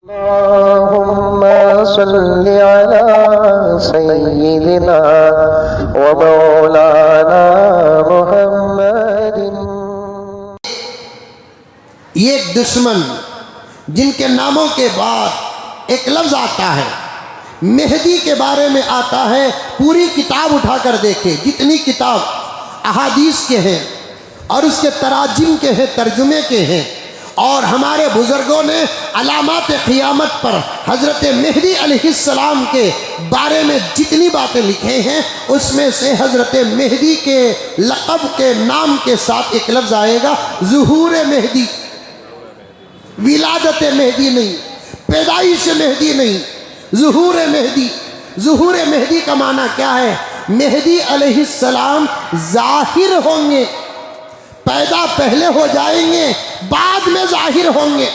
अल्लाहुम्मा सल्लि अला सय्यिदिना व मौलाना मुहम्मदिन। ये दुश्मन जिनके नामों के बाद एक लफ्ज़ आता है, मेहदी के बारे में आता है। पूरी किताब उठाकर देखे, जितनी किताब अहादीस के हैं और उसके तराजिम के हैं, तर्जुमे के हैं, और हमारे बुज़ुर्गों ने अलामात क़ियामत पर हज़रत मेहदी अलैहिस्सलाम के बारे में जितनी बातें लिखे हैं, उसमें से हज़रत मेहदी के लक़ब के नाम के साथ एक लफ्ज़ आएगा, ज़ुहूर मेहदी। विलादत मेहदी नहीं, पैदाइश मेहदी नहीं, ज़ुहूर मेहदी। ज़ुहूर मेहदी का माना क्या है? मेहदी अलैहिस्सलाम ज़ाहिर होंगे, पैदा पहले हो जाएंगे, बाद में ज़ाहिर होंगे।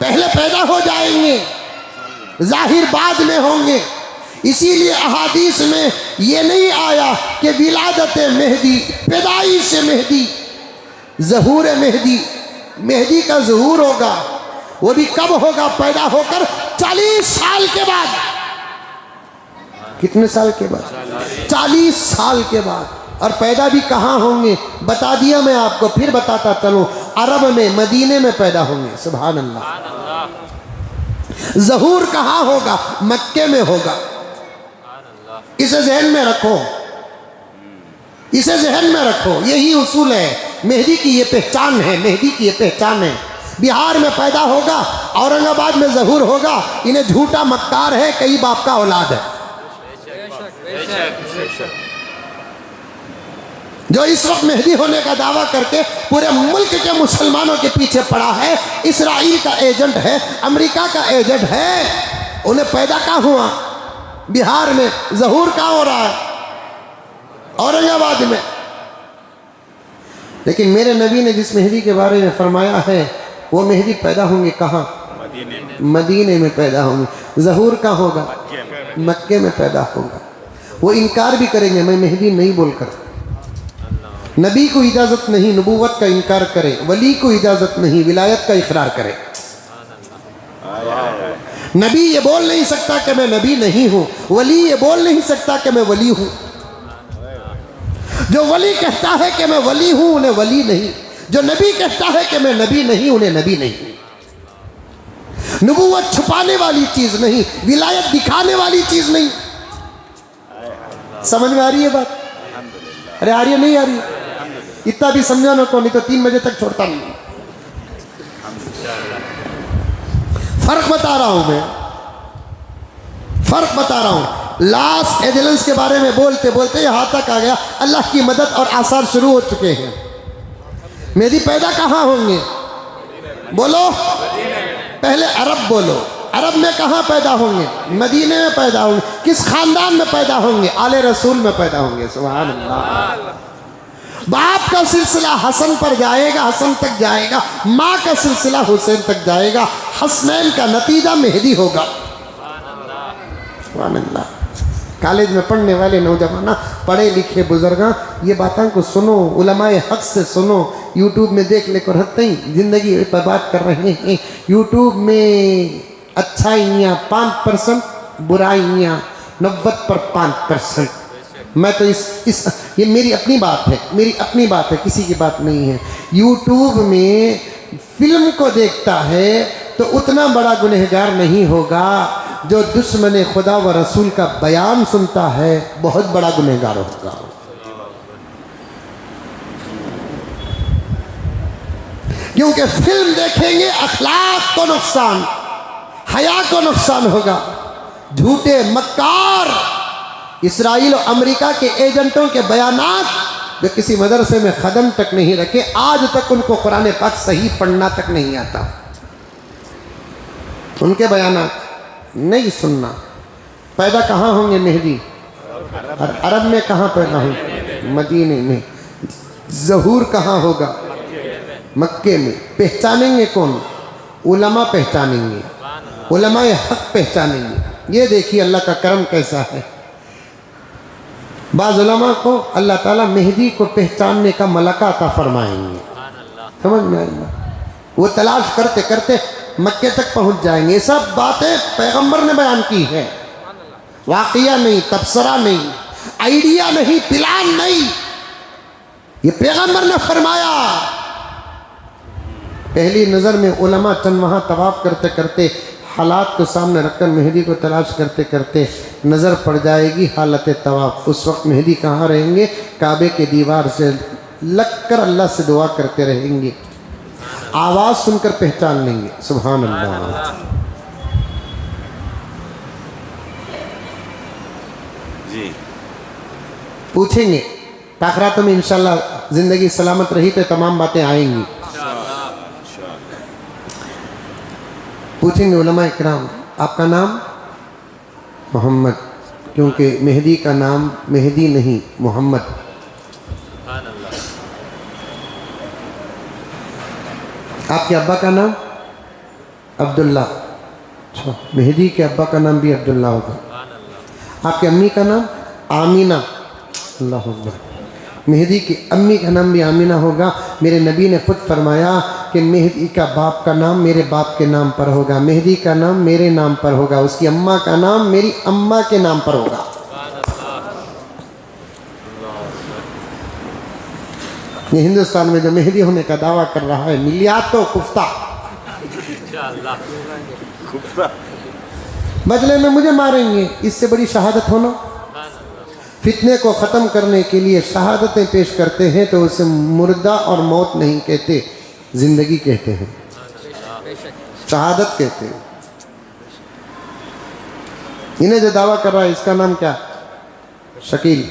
पहले पैदा हो जाएंगे, ज़ाहिर बाद में होंगे। इसीलिए अहादीस में ये नहीं आया कि विलादत मेहदी, पैदाइश मेहदी, ज़हूर मेहदी। मेहदी का ज़हूर होगा, वो भी कब होगा? पैदा होकर 40 साल के बाद। कितने साल के बाद? 40 साल के बाद। और पैदा भी कहाँ होंगे? बता दिया मैं आपको, फिर बताता चलो। अरब में, मदीने में पैदा होंगे। सुभान अल्लाह। ज़हूर कहाँ होगा? मक्के में होगा। इसे जहन में रखो, इसे जहन में रखो। यही उसूल है, मेहदी की ये पहचान है, मेहदी की ये पहचान है। बिहार में पैदा होगा, औरंगाबाद में ज़हूर होगा। इन्हें झूठा मक्कार है, कई बाप का औलाद है। जो इस वक्त मेहदी होने का दावा करके पूरे मुल्क के मुसलमानों के पीछे पड़ा है, इसराइल का एजेंट है, अमेरिका का एजेंट है, उन्हें पैदा कहाँ हुआ? बिहार में। ज़हूर कहाँ हो रहा है? औरंगाबाद में। लेकिन मेरे नबी ने जिस मेहदी के बारे में फरमाया है, वो मेहदी पैदा होंगे कहाँ? मदीने में पैदा होंगे। ज़हूर कहाँ होगा? मक्के में पैदा होगा। वो इनकार भी करेंगे, मैं मेहदी नहीं बोलकर। नबी को इजाज़त नहीं, नबूवत का इनकार करे। वली को इजाज़त नहीं, विलायत का इकरार करे। नबी ये बोल नहीं सकता कि मैं नबी नहीं हूँ, वली ये बोल नहीं सकता कि मैं वली हूँ। जो वली कहता है कि मैं वली हूँ, उन्हें वली नहीं। जो नबी कहता है कि मैं नबी नहीं, उन्हें नबी नहीं। नबूवत छुपाने वाली चीज़ नहीं, विलायत दिखाने वाली चीज़ नहीं। समझ में आ रही है बात? अरे आ रही है, नहीं आ रही? इतना भी समझाना को, नहीं तो 3 बजे तक छोड़ता नहीं। फर्क बता रहा हूं मैं, फर्क बता रहा हूं। लॉस एंजेलिस के बारे में बोलते बोलते यहां तक आ गया, अल्लाह की मदद और आसार शुरू हो चुके हैं। मेहदी पैदा कहां होंगे? बोलो, पहले अरब बोलो। अरब में कहां पैदा होंगे? मदीने में पैदा होंगे। किस खानदान में पैदा होंगे? आले रसूल में पैदा होंगे। सुभान अल्लाह। बाप का सिलसिला हसन पर जाएगा, हसन तक जाएगा। माँ का सिलसिला हुसैन तक जाएगा। हसनैन का नतीजा मेहदी होगा। सुभान अल्लाह। कॉलेज में पढ़ने वाले नौजवान, पढ़े लिखे बुजुर्ग, ये बातों को सुनो, उलमाए हक से सुनो। यूट्यूब में देख लेकर हत्ते ही जिंदगी पर बात कर रहे हैं। यूट्यूब में अच्छाइयाँ 5%, बुराइयाँ 90% मैं तो ये मेरी अपनी बात है, मेरी अपनी बात है, किसी की बात नहीं है। यूट्यूब में फिल्म को देखता है तो उतना बड़ा गुनहगार नहीं होगा जो दुश्मन खुदा व रसूल का बयान सुनता है, बहुत बड़ा गुनहगार होगा। क्योंकि फिल्म देखेंगे, अखलाक को नुकसान, हया को नुकसान होगा। झूठे मक्कार इसराइल और अमेरिका के एजेंटों के बयानात, जो किसी मदरसे में कदम तक नहीं रखे, आज तक उनको कुरान पाक सही पढ़ना तक नहीं आता। उनके बयानात नहीं सुनना। पैदा कहाँ होंगे मेहदी? और अरब में कहाँ पैदा होंगे? मदीने में। ज़हूर कहाँ होगा? मक्के में। पहचानेंगे कौन? उलमा पहचानेंगे, उलमाए हक पहचानेंगे। ये देखिए अल्लाह का करम कैसा है। बाज़ उलमा को अल्लाह ताला मेहदी को पहचानने का मलका अता फरमाएंगे। समझ में आएगा? वो तलाश करते करते मक्के तक पहुंच जाएंगे। ये सब बातें पैगंबर ने बयान की है, वाकया नहीं, तबसरा नहीं, आइडिया नहीं, प्लान नहीं, ये पैगंबर ने फरमाया। पहली नज़र में उलमा चंद वहाँ तवाफ़ करते करते हालात को सामने रखकर मेहदी को तलाश करते करते नज़र पड़ जाएगी हालत तवाफ़। उस वक्त मेहदी कहाँ रहेंगे? काबे के दीवार से लग कर अल्लाह से दुआ करते रहेंगे, आवाज़ सुनकर पहचान लेंगे। सुभान अल्लाह। जी पूछेंगे आखिरात में इंशाल्लाह ज़िंदगी सलामत रही तो तमाम बातें आएंगी। पूछेंगे उलमा इकराम, आपका नाम? मोहम्मद, क्योंकि मेहदी का नाम मेहदी नहीं मोहम्मद। आपके अब्बा का नाम? अब्दुल्ला। अच्छा, मेहदी के अब्बा का नाम भी अब्दुल्ला होगा। आपकी अम्मी का नाम? आमीना। अल्लाह अकबर। मेहदी की अम्मी का नाम भी आमीना होगा। मेरे नबी ने खुद फरमाया कि मेहदी का बाप का नाम मेरे बाप के नाम पर होगा, मेहदी का नाम मेरे नाम पर होगा, उसकी अम्मा का नाम मेरी अम्मा के नाम पर होगा। ये हिंदुस्तान में जो मेहदी होने का दावा कर रहा है, मिलियात तो कुफ्ता, बदले में मुझे मारेंगे, इससे बड़ी शहादत होना। फितने को ख़त्म करने के लिए शहादतें पेश करते हैं तो उसे मुर्दा और मौत नहीं कहते, ज़िंदगी कहते हैं, शहादत कहते हैं। इन्हें जो दावा कर रहा है इसका नाम क्या? शकील।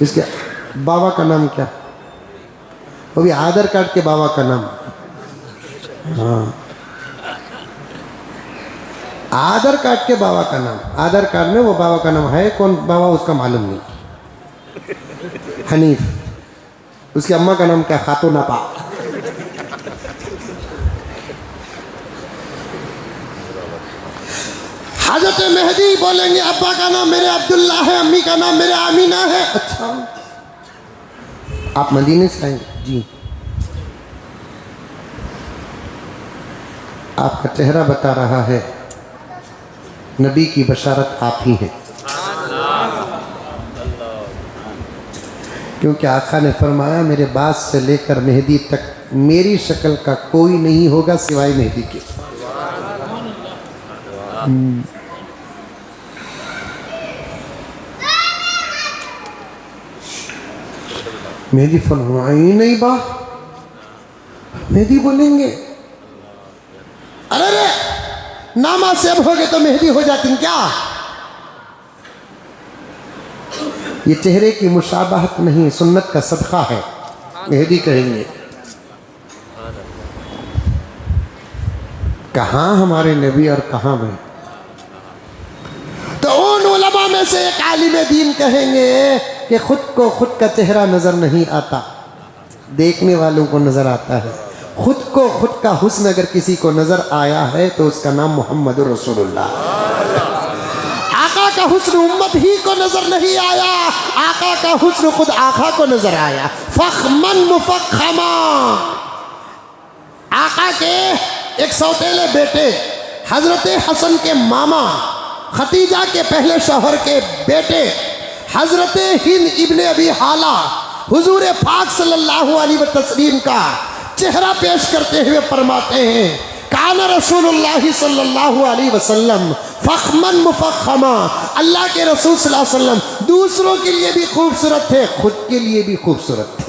इसके बाबा का नाम क्या? वो भी आधार कार्ड के बाबा का नाम। हाँ, आधार कार्ड के बाबा का नाम, आधार कार्ड में वो बाबा का नाम है, कौन बाबा उसका मालूम नहीं। हनीफ। उसकी अम्मा का नाम क्या? खातून आपा। हजरत मेहदी बोलेंगे अब्बा का नाम मेरे अब्दुल्ला है, अम्मी का नाम मेरे आमीना है। अच्छा, आप मदीने से आए? जी। आपका चेहरा बता रहा है नबी की बशारत आप ही हैं, क्योंकि आका ने फरमाया मेरे बाद से लेकर मेहदी तक मेरी शक्ल का कोई नहीं होगा सिवाय मेहदी के। मेहदी फरमाई नहीं बा, मेहदी बोलेंगे अरे रे नामा सेब हो गए तो मेहदी हो जाती क्या? ये चेहरे की मुशाबहत नहीं, सुन्नत का सदका है, मेहदी कहेंगे। कहाँ हमारे नबी और कहाँ मैं? तो उन उलमा में से एक आलिम दीन कहेंगे कि खुद को खुद का चेहरा नजर नहीं आता, देखने वालों को नजर आता है। खुद को खुद का हुस्न अगर किसी को नजर आया है तो उसका नाम मोहम्मद रसूलुल्लाह। आका का हुस्न उम्मत ही को नजर नहीं आया, आका का हुस्न खुद आका को नजर आया। फखमन मुफखमा, आका के एक सौतेले बेटे हजरत हसन के मामा, खतीजा के पहले शौहर के बेटे हजरत हिंद इब्ने अबी हाला, हुजूर पाक सल्लल्लाहु अलैहि वसल्लम का चेहरा पेश करते हुए फरमाते हैं काना रसूलुल्लाह सल्लल्लाहु अलैहि वसल्लम फखमन मुफखमा। अल्लाह के रसूल सल्लल्लाहु अलैहि वसल्लम दूसरों के लिए भी खूबसूरत थे, खुद के लिए भी खूबसूरत थे।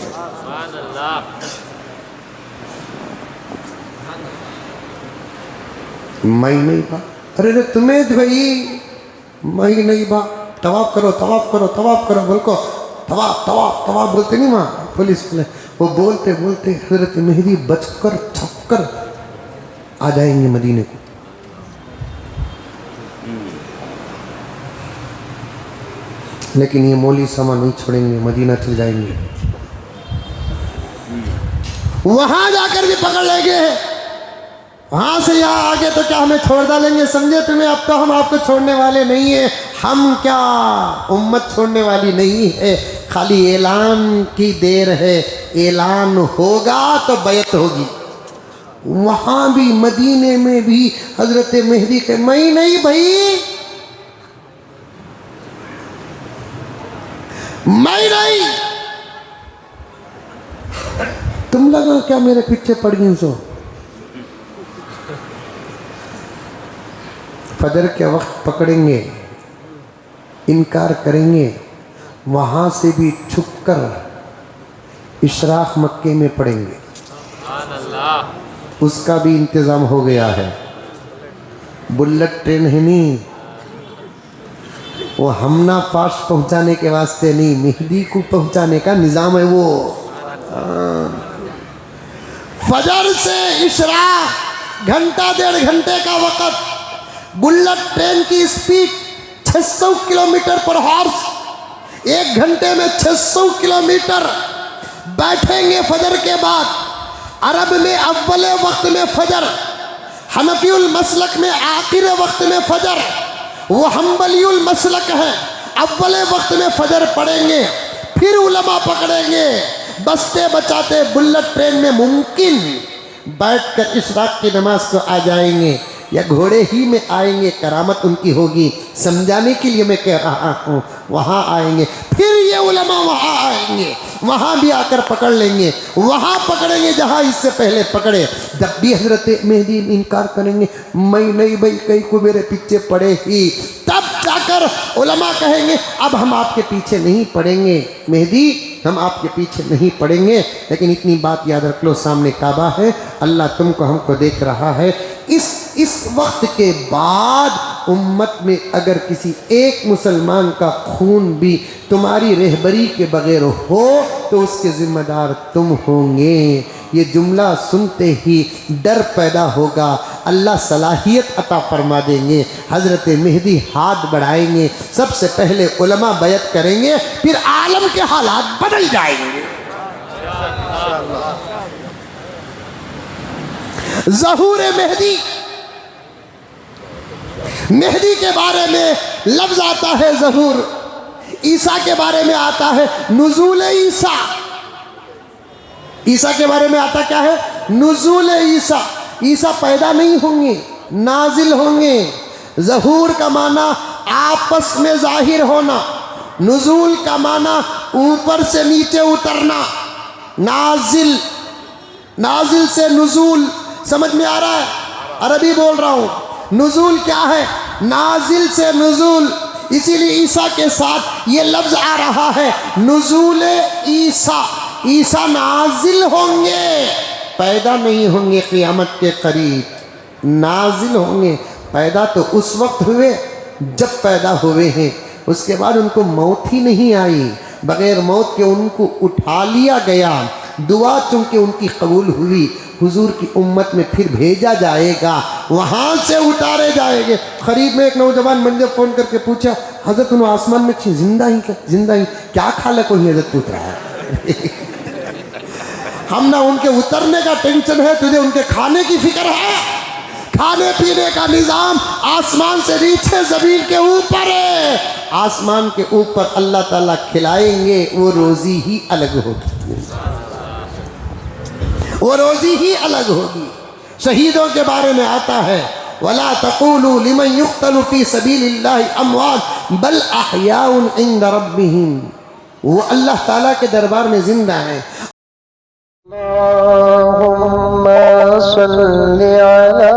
मैं नहीं बा, अरे रे तुम्हें भाई मैं नहीं बा, तवाफ करो तवाफ करो तवाफ करो, बोल को तवाफ तवाफ तवाफ बोलते नहीं माँ पुलिस वाले, वो बोलते बोलते हजरत मेहदी बचकर छपकर आ जाएंगे मदीने को। लेकिन ये मौली सामान नहीं छोड़ेंगे, मदीना चल जाएंगे, वहां जाकर भी पकड़ लेंगे। वहां से यहाँ आगे तो क्या हमें छोड़ डालेंगे समझे तुम्हें? अब तो हम आपको छोड़ने वाले नहीं है। हम क्या उम्मत छोड़ने वाली नहीं है, खाली ऐलान की देर है। ऐलान होगा तो बैत होगी, वहां भी मदीने में भी हजरत मेहदी के मैं नहीं भाई, मैं नहीं, तुम लगा क्या मेरे पीछे पड़ गई सो। फजर के वक्त पकड़ेंगे, इनकार करेंगे, वहां से भी छुपकर इशराक मक्के में पड़ेंगे। उसका भी इंतज़ाम हो गया है। बुलेट ट्रेन है नहीं, वो हमना फास्ट पहुंचाने के वास्ते नहीं, मेहदी को पहुंचाने का निज़ाम है वो। फजर से इशराक घंटा 1.5 घंटे का वक़्त, बुलेट ट्रेन की स्पीड 600 किलोमीटर पर हॉर्स, 1 घंटे में 600 किलोमीटर। बैठेंगे फजर के बाद, अरब में अव्वले वक्त में फजर, हनफीउल मसलक में आखिर वक्त में फजर, वो हम्बलीउल मसलक है, अव्वले वक्त में फजर पढ़ेंगे, फिर उलमा पकड़ेंगे, बसते बचाते बुलेट ट्रेन में मुमकिन बैठकर इशराक की नमाज को आ जाएंगे, या घोड़े ही में आएंगे, करामत उनकी होगी। समझाने के लिए मैं कह रहा हूँ, वहाँ आएंगे, फिर ये उलमा वहाँ आएंगे, वहाँ भी आकर पकड़ लेंगे, वहाँ पकड़ेंगे जहाँ इससे पहले पकड़े। जब भी हजरत मेहदी इनकार करेंगे, मैं नहीं भाई, कहीं को मेरे पीछे पड़े ही, तब जाकर उलमा कहेंगे अब हम आपके पीछे नहीं पड़ेंगे मेहदी, हम आपके पीछे नहीं पड़ेंगे। लेकिन इतनी बात याद रख लो, सामने काबा है, अल्लाह तुमको हमको देख रहा है। इस वक्त के बाद उम्मत में अगर किसी एक मुसलमान का खून भी तुम्हारी रहबरी के बगैर हो तो उसके जिम्मेदार तुम होंगे। ये जुमला सुनते ही डर पैदा होगा, अल्लाह सलाहियत अता फरमा देंगे। हज़रत मेहदी हाथ बढ़ाएंगे, सबसे पहले उलमा बैत करेंगे, फिर आलम के हालात बदल जाएंगे। ज़हूर मेहदी, मेहदी के बारे में लफ्ज आता है ज़हूर, ईसा के बारे में आता है नुज़ूल ईसा। ईसा के बारे में आता क्या है? नुज़ूल ईसा। ईसा पैदा नहीं होंगे, नाजिल होंगे। ज़हूर का माना आपस में जाहिर होना, नुज़ूल का माना ऊपर से नीचे उतरना, नाजिल, नाजिल से नुज़ूल। समझ में आ रहा है? अरबी बोल रहा हूँ। नुज़ूल क्या है? नाजिल से नुज़ूल। इसीलिए ईसा के साथ ये लफ्ज़ आ रहा है नुज़ूल ईसा। ईसा नाजिल होंगे, पैदा नहीं होंगे क़ियामत के करीब, नाजिल होंगे। पैदा तो उस वक्त हुए जब पैदा हुए हैं, उसके बाद उनको मौत ही नहीं आई, बग़ैर मौत के उनको उठा लिया गया, दुआ चूँकि उनकी कबूल हुई, हुजूर की उम्मत में फिर भेजा जाएगा, वहाँ से उतारे जाएंगे। करीब में एक नौजवान मुझे फ़ोन करके पूछा, हज़रत उन आसमान में जिंदा ही क्या, जिंदा ही क्या खाला कोई हज़रत पूछ रहा है। हम ना उनके उतरने का टेंशन है, तुझे उनके खाने की फिक्र है? खाने पीने का निज़ाम आसमान से नीचे ज़मीन के ऊपर है। आसमान के ऊपर अल्लाह ताला खिलाएंगे, वो रोज़ी ही अलग होगी, वो रोज़ी ही अलग होगी। शहीदों के बारे में आता है वला तक़ूलू लिमन युक़्तलु फ़ी सबीलिल्लाहि अमवात बल अहयाउन इंद रब्बिहिम, वो अल्लाह ताला के दरबार में जिंदा है। अल्लाहुम्मा सल्लि अला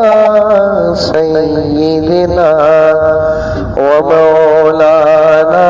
सय्यिदिना व मौलाना